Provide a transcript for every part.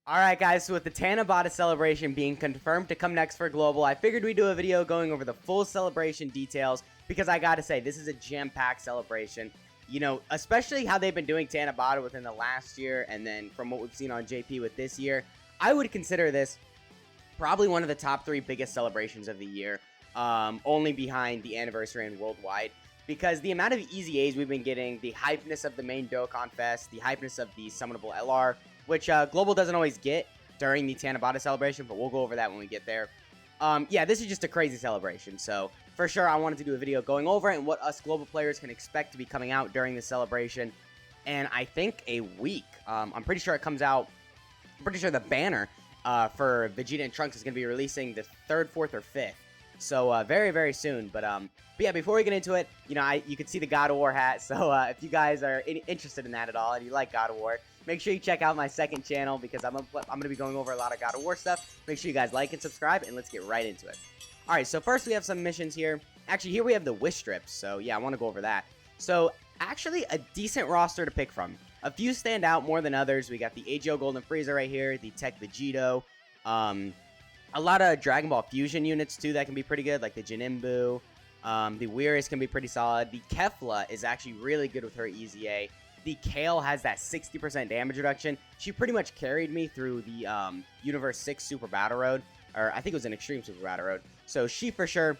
Alright guys, so with the Tanabata celebration being confirmed to come next for Global, I figured we'd do a video going over the full celebration details, because I gotta say, this is a jam-packed celebration. You know, especially how they've been doing Tanabata within the last year, and then from what we've seen on JP with this year, I would consider this probably one of the top 3 biggest celebrations of the year, only behind the anniversary and worldwide. Because the amount of easy A's we've been getting, the hypeness of the main Dokkan Fest, the hypeness of the summonable LR, which Global doesn't always get during the Tanabata celebration, but we'll go over that when we get there. Yeah, this is just a crazy celebration, so for sure I wanted to do a video going over it and what us Global players can expect to be coming out during the celebration. And I think a week, I'm pretty sure it comes out, I'm pretty sure the banner for Vegeta and Trunks is going to be releasing the 3rd, 4th, or 5th. So, very, very soon. But yeah, before we get into it, you know, you can see the God of War hat. So, if you guys are interested in that at all and you like God of War, make sure you check out my second channel because I'm going to be going over a lot of God of War stuff. Make sure you guys like and subscribe, and let's get right into it. Alright, so first we have some missions here. Actually, here we have the wish strips. So, yeah, I want to go over that. So, actually, a decent roster to pick from. A few stand out more than others. We got the AGO Golden Frieza right here, the Tech Vegito, a lot of Dragon Ball Fusion units, too, that can be pretty good, like the Jinimbu. The Weirus can be pretty solid. The Kefla is actually really good with her EZA. The Kale has that 60% damage reduction. She pretty much carried me through the Universe 6 Super Battle Road, or I think it was an Extreme Super Battle Road. So she, for sure,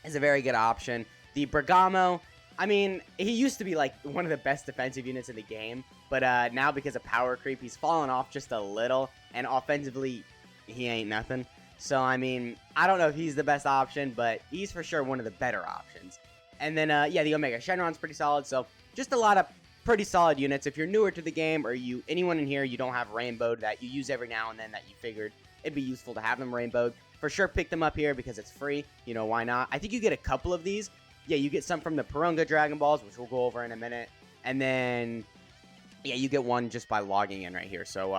is a very good option. The Bergamo, I mean, he used to be, like, one of the best defensive units in the game, but now because of power creep, he's fallen off just a little, and offensively, he ain't nothing. So, I mean, I don't know if he's the best option, but he's for sure one of the better options. And then, yeah, the Omega Shenron's pretty solid, so just a lot of pretty solid units. If you're newer to the game, or anyone in here you don't have rainbowed that you use every now and then that you figured it'd be useful to have them rainbowed, for sure pick them up here because it's free. You know, why not? I think you get a couple of these. Yeah, you get some from the Porunga Dragon Balls, which we'll go over in a minute. And then, yeah, you get one just by logging in right here. So,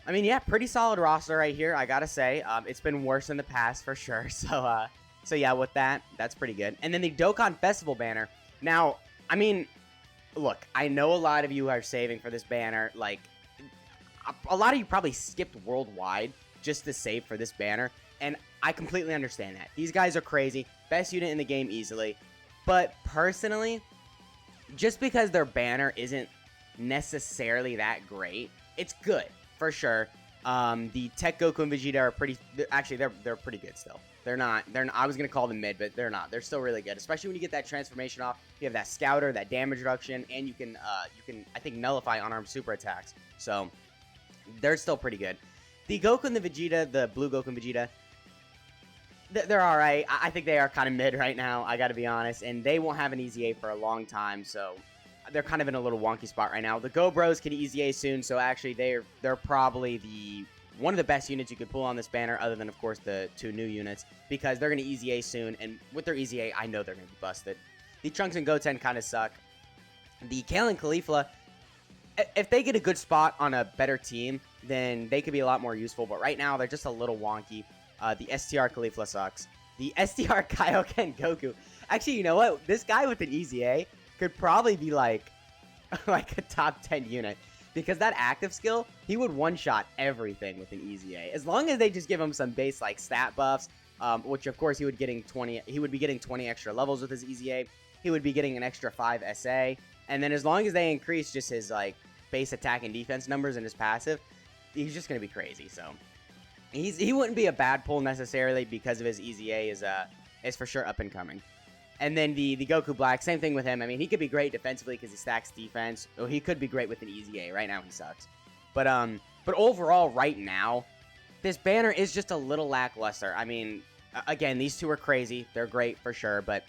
I mean, yeah, pretty solid roster right here, I gotta say. It's been worse in the past, for sure. So yeah, with that, that's pretty good. And then the Dokkan Festival banner. Now, I mean, look, I know a lot of you are saving for this banner. Like, a lot of you probably skipped Worldwide just to save for this banner. And I completely understand that. These guys are crazy. Best unit in the game easily. But personally, just because their banner isn't necessarily that great, it's good. For sure. The Tech Goku and Vegeta are pretty. Actually, they're pretty good still. They're not. I was gonna call them mid, but they're not. They're still really good, especially when you get that transformation off. You have that Scouter, that damage reduction, and you can I think nullify unarmed super attacks. So they're still pretty good. The Goku and the Vegeta, the Blue Goku and Vegeta, they're all right. I think they are kind of mid right now. I got to be honest, and they won't have an EZA for a long time. So they're kind of in a little wonky spot right now. The Go Bros can EZA soon, so actually they're probably one of the best units you could pull on this banner, other than, of course, the 2 new units, because they're going to EZA soon, and with their EZA, I know they're going to be busted. The Trunks and Goten kind of suck. The Kale and Caulifla, if they get a good spot on a better team, then they could be a lot more useful, but right now, they're just a little wonky. The STR Caulifla sucks. The STR Kaioken Goku, actually, you know what? This guy with an EZA could probably be like a top 10 unit, because that active skill, he would one-shot everything with an EZA, as long as they just give him some base like stat buffs, which of course he would be getting 20 extra levels with his EZA. He would be getting an extra 5 SA, and then as long as they increase just his like base attack and defense numbers and his passive, he's just gonna be crazy. So he wouldn't be a bad pull necessarily, because of his EZA is for sure up and coming. And then the Goku Black, same thing with him. I mean, he could be great defensively because he stacks defense. Or he could be great with an EZA. Right now, he sucks. But overall, right now, this banner is just a little lackluster. I mean, again, these two are crazy. They're great for sure. But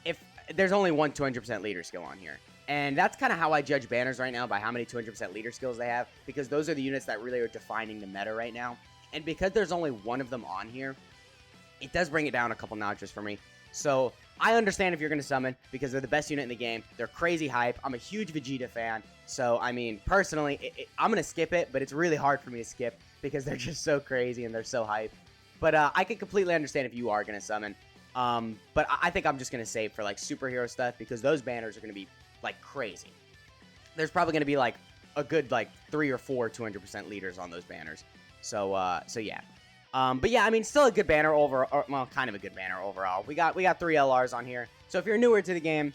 if there's only one 200% leader skill on here. And that's kind of how I judge banners right now, by how many 200% leader skills they have. Because those are the units that really are defining the meta right now. And because there's only one of them on here, it does bring it down a couple notches for me. So I understand if you're going to summon, because they're the best unit in the game. They're crazy hype. I'm a huge Vegeta fan. So, I mean, personally, I'm going to skip it, but it's really hard for me to skip because they're just so crazy and they're so hype. But I can completely understand if you are going to summon. But I think I'm just going to save for, like, superhero stuff, because those banners are going to be, like, crazy. There's probably going to be, like, a good like 3 or 4 200% leaders on those banners. So yeah. But yeah, I mean, still a good banner overall. Well, kind of a good banner overall. We got 3 LRs on here. So if you're newer to the game,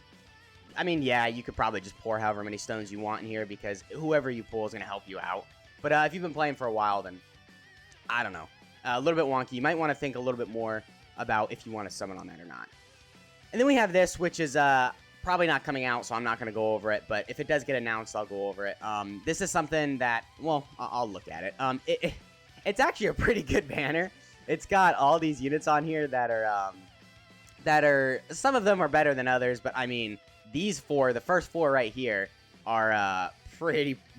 I mean, yeah, you could probably just pour however many stones you want in here because whoever you pull is going to help you out. But if you've been playing for a while, then I don't know. A little bit wonky. You might want to think a little bit more about if you want to summon on that or not. And then we have this, which is probably not coming out, so I'm not going to go over it. But if it does get announced, I'll go over it. This is something that, well, I'll look at it. It's actually a pretty good banner. It's got all these units on here that are some of them are better than others, but I mean, these 4, the first 4 right here are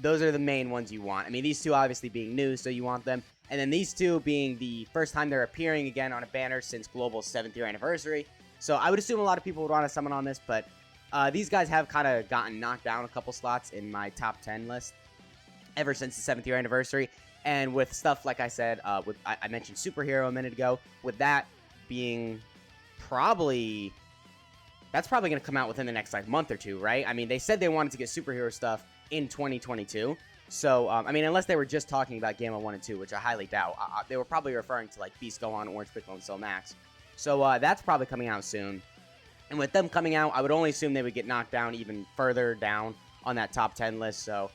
those are the main ones you want. I mean, these 2 obviously being new, so you want them. And then these 2 being the first time they're appearing again on a banner since Global's 7th year anniversary. So I would assume a lot of people would want to summon on this, but these guys have kind of gotten knocked down a couple slots in my top 10 list ever since the 7th year anniversary. And with stuff, like I said, I mentioned Superhero a minute ago, with that being that's probably going to come out within the next like month or 2, right? I mean, they said they wanted to get Superhero stuff in 2022. So, I mean, unless they were just talking about Gamma 1 and 2, which I highly doubt. They were probably referring to like Beast Go On, Orange Piccolo, and Cell Max. So, that's probably coming out soon. And with them coming out, I would only assume they would get knocked down even further down on that top 10 list. So,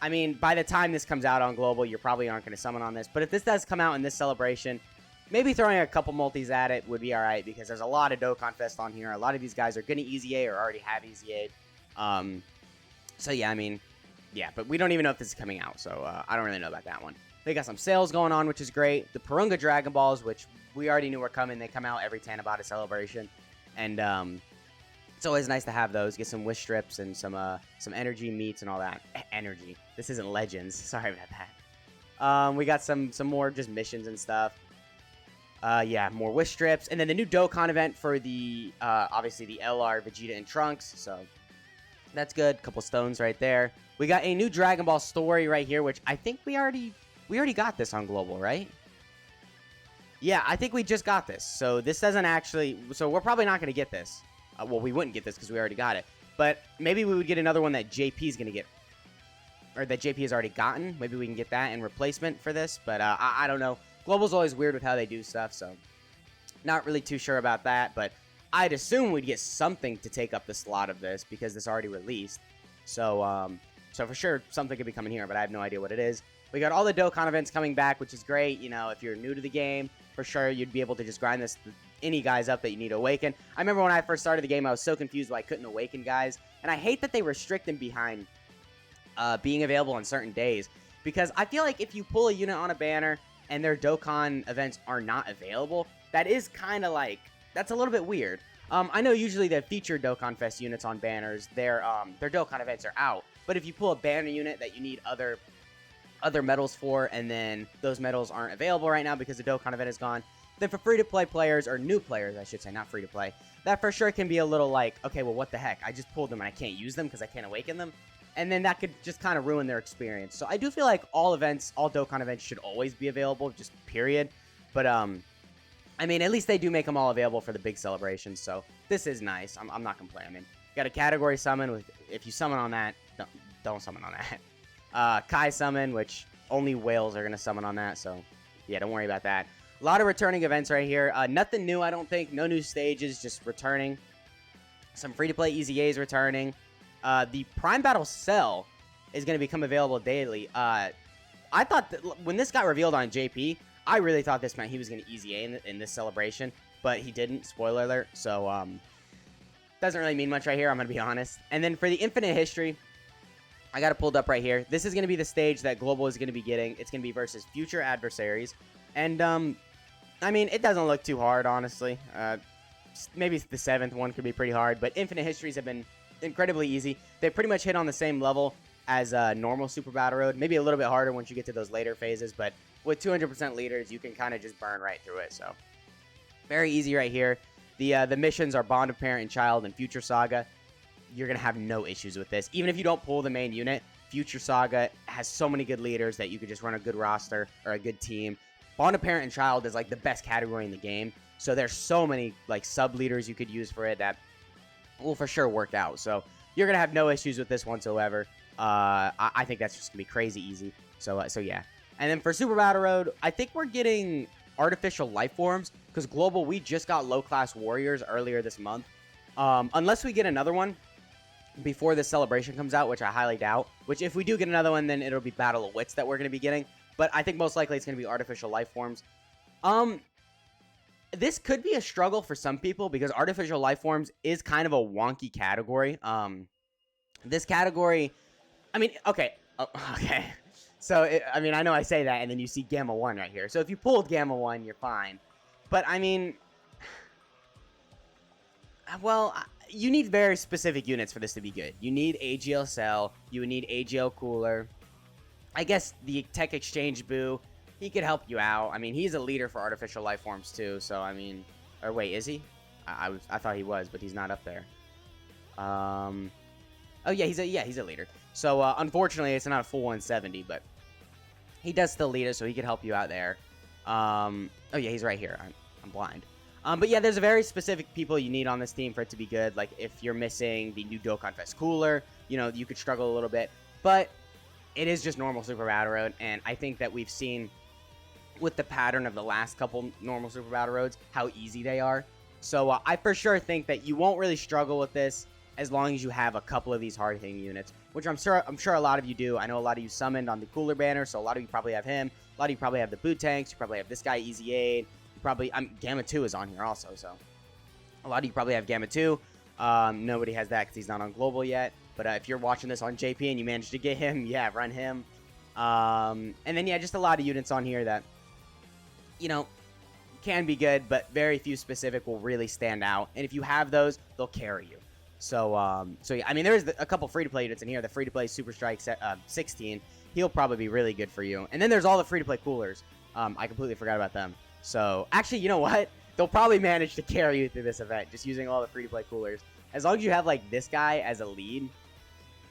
I mean, by the time this comes out on Global, you probably aren't going to summon on this. But if this does come out in this celebration, maybe throwing a couple multis at it would be alright, because there's a lot of Dokkan Fest on here. A lot of these guys are going to Easy A or already have Easy A. So yeah, I mean, yeah, but we don't even know if this is coming out, so I don't really know about that one. They got some sales going on, which is great. The Purunga Dragon Balls, which we already knew were coming, they come out every Tanabata celebration. And it's always nice to have those. Get some wish strips and some energy meats and all that. Energy. This isn't Legends. Sorry about that. We got some more just missions and stuff. Yeah, more wish strips. And then the new Dokkan event for the, obviously the LR, Vegeta, and Trunks. So that's good. Couple stones right there. We got a new Dragon Ball story right here, which I think we already got this on Global, right? Yeah, I think we just got this. So this doesn't actually, so we're probably not going to get this. Well, we wouldn't get this because we already got it. But maybe we would get another one that JP is going to get, or that JP has already gotten. Maybe we can get that in replacement for this. But I don't know. Global's always weird with how they do stuff, so not really too sure about that. But I'd assume we'd get something to take up the slot of this because this already released. So, so for sure, something could be coming here, but I have no idea what it is. We got all the Dokkan events coming back, which is great. You know, if you're new to the game, for sure, you'd be able to just grind any guys up that you need to awaken. I remember when I first started the game, I was so confused why I couldn't awaken guys. And I hate that they restrict them behind being available on certain days. Because I feel like if you pull a unit on a banner and their Dokkan events are not available, that is kind of like, that's a little bit weird. I know usually the featured Dokkan Fest units on banners, their Dokkan events are out. But if you pull a banner unit that you need other medals for, and then those medals aren't available right now because the Dokkan event is gone, then for free-to-play players, or new players, I should say, not free-to-play, that for sure can be a little like, okay, well, what the heck? I just pulled them and I can't use them because I can't awaken them. And then that could just kind of ruin their experience. So I do feel like all Dokkan events should always be available, just period. But, I mean, at least they do make them all available for the big celebrations, so this is nice. I'm not complaining. I mean, you got a category summon with, if you summon on that, don't summon on that. Kai summon, which only whales are going to summon on that, so yeah, don't worry about that. A lot of returning events right here. Nothing new, I don't think. No new stages, just returning. Some free-to-play Easy A's returning. The Prime Battle Cell is going to become available daily. I thought that when this got revealed on JP, I really thought this meant he was going to Easy A in this celebration, but he didn't. Spoiler alert. So, doesn't really mean much right here, I'm going to be honest. And then for the Infinite History, I got it pulled up right here. This is going to be the stage that Global is going to be getting. It's going to be versus future adversaries. And, I mean, it doesn't look too hard, honestly. Maybe the 7th one could be pretty hard, but Infinite Histories have been incredibly easy. They pretty much hit on the same level as normal Super Battle Road. Maybe a little bit harder once you get to those later phases, but with 200% leaders, you can kind of just burn right through it. So, very easy right here. The missions are Bond of Parent and Child and Future Saga. You're going to have no issues with this. Even if you don't pull the main unit, Future Saga has so many good leaders that you could just run a good roster or a good team. Bond of Parent and Child is like the best category in the game. So there's so many like sub-leaders you could use for it that will for sure work out. So you're going to have no issues with this whatsoever. I think that's just gonna be crazy easy. So yeah. And then for Super Battle Road, I think we're getting artificial life forms because global we just got low class warriors earlier this month. Unless we get another one before the celebration comes out, which I highly doubt. Which if we do get another one, then it'll be Battle of Wits that we're gonna be getting. But I think most likely it's gonna be artificial life forms. This could be a struggle for some people because artificial life forms is kind of a wonky category. This category, I mean, okay, okay. So, I mean, I know I say that, and then you see Gamma 1 right here. So, if you pulled Gamma 1, you're fine. But, I mean, well, you need very specific units for this to be good. You need AGL Cell. You would need AGL Cooler. I guess the Tech Exchange Boo, he could help you out. I mean, he's a leader for artificial life forms, too. So, I mean, or wait, is he? I thought he was, but he's not up there. Oh, yeah, he's a leader. So, unfortunately, it's not a full 170, but he does still lead us, so he could help you out there. Oh, yeah, he's right here. I'm blind. But, yeah, there's a very specific people you need on this team for it to be good. Like, if you're missing the new Dokkan Fest Cooler, you know, you could struggle a little bit. But it is just normal Super Battle Road, and I think that we've seen with the pattern of the last couple normal Super Battle Roads how easy they are. So, I for sure think that you won't really struggle with this as long as you have a couple of these hard-hitting units, which I'm sure a lot of you do. I know a lot of you summoned on the Cooler banner, so a lot of you probably have him. A lot of you probably have the Boot Tanks. You probably have this guy, Easy Aid. You probably, Gamma 2 is on here also, so a lot of you probably have Gamma 2. Nobody has that because he's not on Global yet, but if you're watching this on JP and you managed to get him, yeah, run him. And then, yeah, just a lot of units on here that, you know, can be good, but very few specific will really stand out. And if you have those, they'll carry you. So yeah, I mean, there's a couple free-to-play units in here. The free-to-play Super Strike 16, he'll probably be really good for you. And then there's all the free-to-play coolers. I completely forgot about them. So, actually, you know what? They'll probably manage to carry you through this event, just using all the free-to-play coolers. As long as you have, like, this guy as a lead,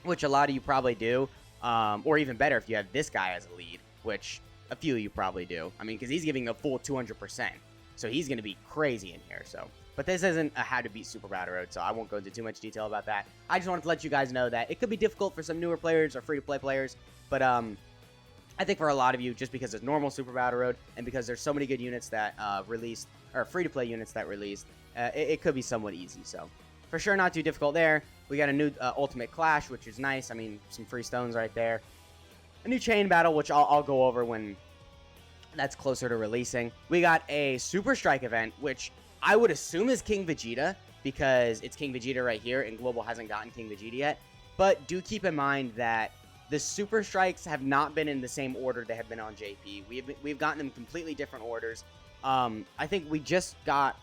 which a lot of you probably do, or even better if you have this guy as a lead, which a few of you probably do. I mean, because he's giving a full 200%. So he's going to be crazy in here, so... But this isn't a how to beat Super Battle Road, so I won't go into too much detail about that. I just wanted to let you guys know that it could be difficult for some newer players or free-to-play players, but I think for a lot of you, just because it's normal Super Battle Road, and because there's so many good units that released, or free-to-play units that released, it could be somewhat easy, so. For sure, not too difficult there. We got a new Ultimate Clash, which is nice. I mean, some free stones right there. A new Chain Battle, which I'll go over when that's closer to releasing. We got a Super Strike event, which I would assume is King Vegeta, because it's King Vegeta right here, and Global hasn't gotten King Vegeta yet. But do keep in mind that the Super Strikes have not been in the same order they have been on JP. We've gotten them completely different orders. I think we just got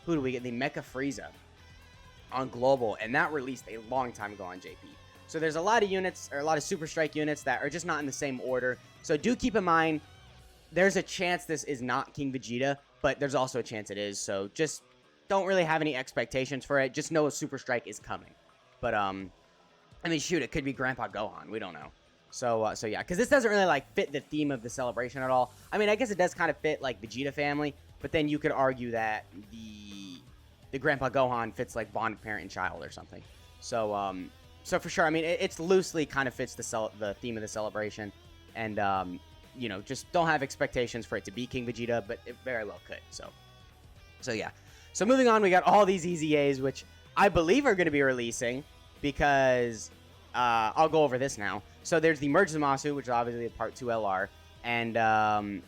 who do we get? The Mecha Frieza on Global, and that released a long time ago on JP. So there's a lot of units, or a lot of Super Strike units that are just not in the same order. So do keep in mind, there's a chance this is not King Vegeta, but there's also a chance it is, so just don't really have any expectations for it. Just know a Super Strike is coming. But, I mean, shoot, it could be Grandpa Gohan. We don't know. So yeah, because this doesn't really, like, fit the theme of the celebration at all. I mean, I guess it does kind of fit, like, Vegeta family, but then you could argue that the Grandpa Gohan fits, like, bonded parent and child or something. So, so for sure, I mean, it's loosely kind of fits the theme of the celebration, and, you know, just don't have expectations for it to be King Vegeta, but it very well could. So yeah. So moving on, we got all these Easy A's, which I believe are going to be releasing, because I'll go over this now. So there's the Merge Zamasu, which is obviously a Part 2 LR, and an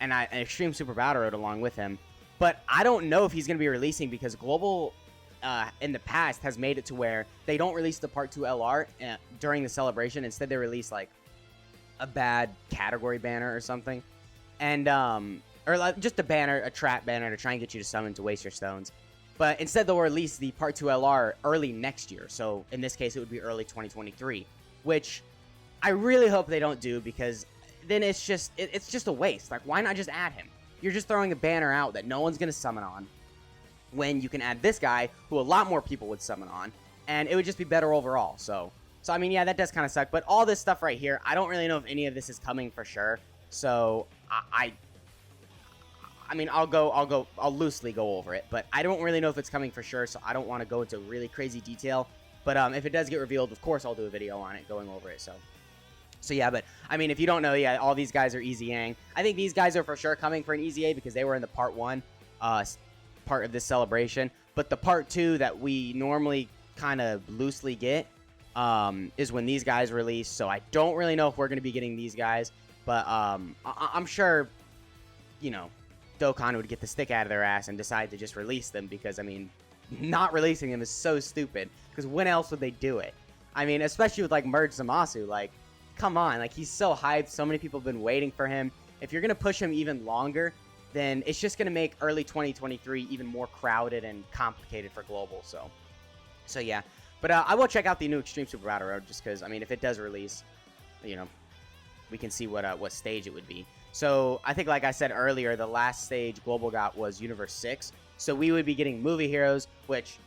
Extreme Super Battle Road along with him. But I don't know if he's going to be releasing, because Global in the past has made it to where they don't release the Part 2 LR during the celebration. Instead, they release, like, a bad category banner or something, and or like just a banner, a trap banner to try and get you to summon to waste your stones. But instead they'll release the Part 2 LR early next year, so in this case it would be early 2023, which I really hope they don't do, because then it's just a waste. Like, why not just add him? You're just throwing a banner out that no one's gonna summon on, when you can add this guy who a lot more people would summon on, and it would just be better overall. So I mean, yeah, that does kind of suck. But all this stuff right here, I don't really know if any of this is coming for sure. So I mean, I'll loosely go over it, but I don't really know if it's coming for sure. So I don't want to go into really crazy detail. But if it does get revealed, of course I'll do a video on it, going over it. So yeah, but I mean, if you don't know, yeah, all these guys are Easy Yang. I think these guys are for sure coming for an Easy A because they were in the part 1 part of this celebration. But the part 2 that we normally kind of loosely get is when these guys release. So I don't really know if we're going to be getting these guys, but I'm sure, you know, Dokkan would get the stick out of their ass and decide to just release them because, I mean, not releasing them is so stupid because when else would they do it? I mean, especially with, like, Merge Zamasu, like, come on, like, he's so hyped. So many people have been waiting for him. If you're going to push him even longer, then it's just going to make early 2023 even more crowded and complicated for Global. So yeah. But I will check out the new Extreme Super Battle Road just because, I mean, if it does release, you know, we can see what stage it would be. So I think, like I said earlier, the last stage Global got was Universe 6. So we would be getting Movie Heroes, which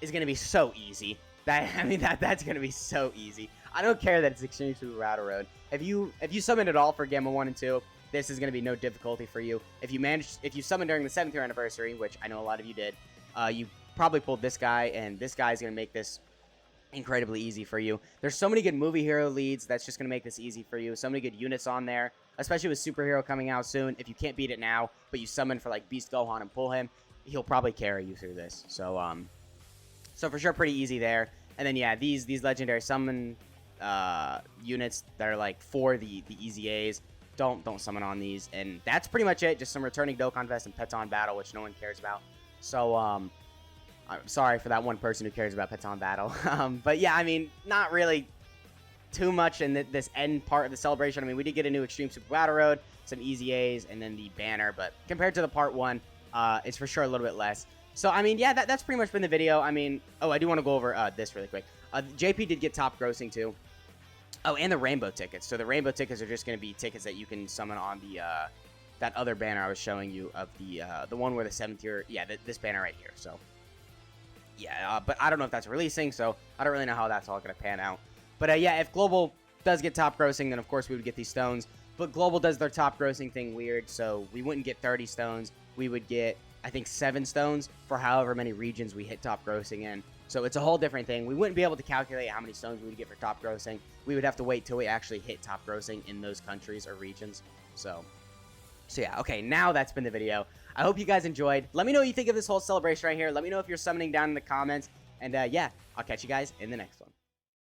is going to be so easy. That's going to be so easy. I don't care that it's Extreme Super Battle Road. If you summon it all for Gamma 1 and 2, this is going to be no difficulty for you. If you summon during the 7th year anniversary, which I know a lot of you did, you probably pulled this guy, and this guy is going to make this incredibly easy for you. There's so many good movie hero leads that's just going to make this easy for you. So many good units on there, especially with Superhero coming out soon. If you can't beat it now, but you summon for like Beast Gohan and pull him, he'll probably carry you through this. So for sure, pretty easy there. And then yeah, these legendary summon units that are like for the easy A's. Don't summon on these, and that's pretty much it. Just some returning Dokkan Fest and Peton Battle, which no one cares about. So I'm sorry for that one person who cares about Peton Battle. But yeah, I mean, not really too much in this end part of the celebration. I mean, we did get a new Extreme Super Battle Road, some easy A's, and then the banner. But compared to the part 1, it's for sure a little bit less. So, I mean, yeah, that's pretty much been the video. I mean, oh, I do want to go over this really quick. JP did get top grossing, too. Oh, and the rainbow tickets. So the rainbow tickets are just going to be tickets that you can summon on the that other banner I was showing you of the one where the 7th year. Yeah, this banner right here. So yeah, but I don't know if that's releasing, so I don't really know how that's all going to pan out. But yeah, if Global does get top grossing, then of course we would get these stones. But Global does their top grossing thing weird, so we wouldn't get 30 stones. We would get, I think, 7 stones for however many regions we hit top grossing in. So it's a whole different thing. We wouldn't be able to calculate how many stones we would get for top grossing. We would have to wait till we actually hit top grossing in those countries or regions. So yeah, okay, now that's been the video. I hope you guys enjoyed. Let me know what you think of this whole celebration right here. Let me know if you're summoning down in the comments. And yeah, I'll catch you guys in the next one.